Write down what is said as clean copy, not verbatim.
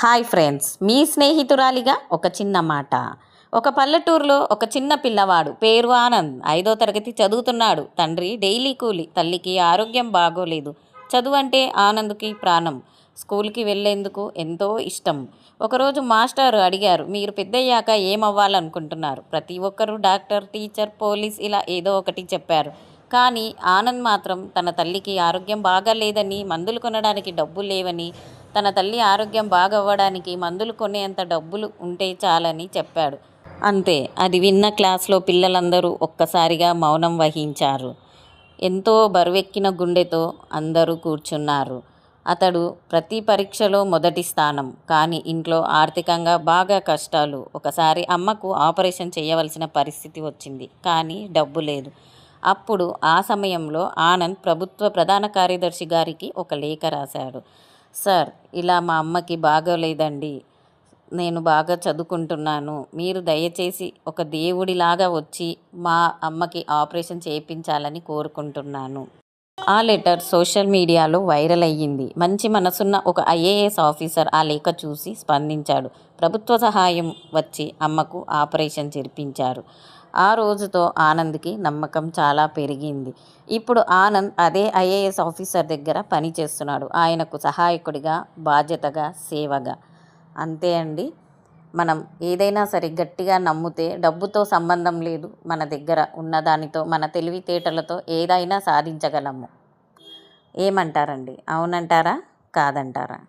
Hi friends, మీ స్నేహితురాలిగా ఒక చిన్న మాట. ఒక పల్లెటూరులో ఒక చిన్న పిల్లవాడు పేరు ఆనంద్ 5వ తరగతి చదువుతున్నాడు. తండ్రి డైలీ కూలి, తల్లికి ఆరోగ్యం బాగోలేదు. చదువు అంటే ఆనంద్కి ప్రాణం. స్కూల్కి వెళ్ళేందుకు ఎంతో ఇష్టం. ఒకరోజు మాస్టర్ అడిగారు, మీరు పెద్దయ్యాక ఏమవ్వాలనుకుంటున్నారు? ప్రతి ఒక్కరూ డాక్టర్, టీచర్, పోలీస్ ఇలా ఏదో ఒకటి చెప్పారు. కానీ ఆనంద్ మాత్రం తన తల్లికి ఆరోగ్యం బాగాలేదని, మందులు కొనడానికి డబ్బులు లేవని, తన తల్లి ఆరోగ్యం బాగవ్వడానికి మందులు కొనేంత డబ్బులు ఉంటే చాలని చెప్పాడు. అంతే. అది విన్న క్లాస్లో పిల్లలందరూ ఒక్కసారిగా మౌనం వహించారు. ఎంతో బరువెక్కిన గుండెతో అందరూ కూర్చున్నారు. అతడు ప్రతి పరీక్షలో మొదటి స్థానం. కానీ ఇంట్లో ఆర్థికంగా బాగా కష్టాలు. ఒకసారి అమ్మకు ఆపరేషన్ చేయవలసిన పరిస్థితి వచ్చింది. కానీ డబ్బు లేదు. అప్పుడు ఆ సమయంలో ఆనంద్ ప్రభుత్వ ప్రధాన కార్యదర్శి గారికి ఒక లేఖ రాశాడు. సార్, ఇలా మా అమ్మకి బాగోలేదండి. నేను బాగా చదువుకుంటున్నాను. మీరు దయచేసి ఒక దేవుడిలాగా వచ్చి మా అమ్మకి ఆపరేషన్ చేయించాలని కోరుకుంటున్నాను. ఆ లెటర్ సోషల్ మీడియాలో వైరల్ అయ్యింది. మంచి మనసున్న ఒక ఐఏఎస్ ఆఫీసర్ ఆ లేఖ చూసి స్పందించాడు. ప్రభుత్వ సహాయం వచ్చి అమ్మకు ఆపరేషన్ జరిపించారు. ఆ రోజుతో ఆనంద్కి నమ్మకం చాలా పెరిగింది. ఇప్పుడు ఆనంద్ అదే ఐఏఎస్ ఆఫీసర్ దగ్గర పనిచేస్తున్నాడు. ఆయనకు సహాయకుడిగా, బాధ్యతగా, సేవగా. అంతే అండి. మనం ఏదైనా సరే గట్టిగా నమ్మితే డబ్బుతో సంబంధం లేదు. మన దగ్గర ఉన్నదానితో, మన తెలివితేటలతో ఏదైనా సాధించగలము. ఏమంటారండి? అవునంటారా? కాదంటారా?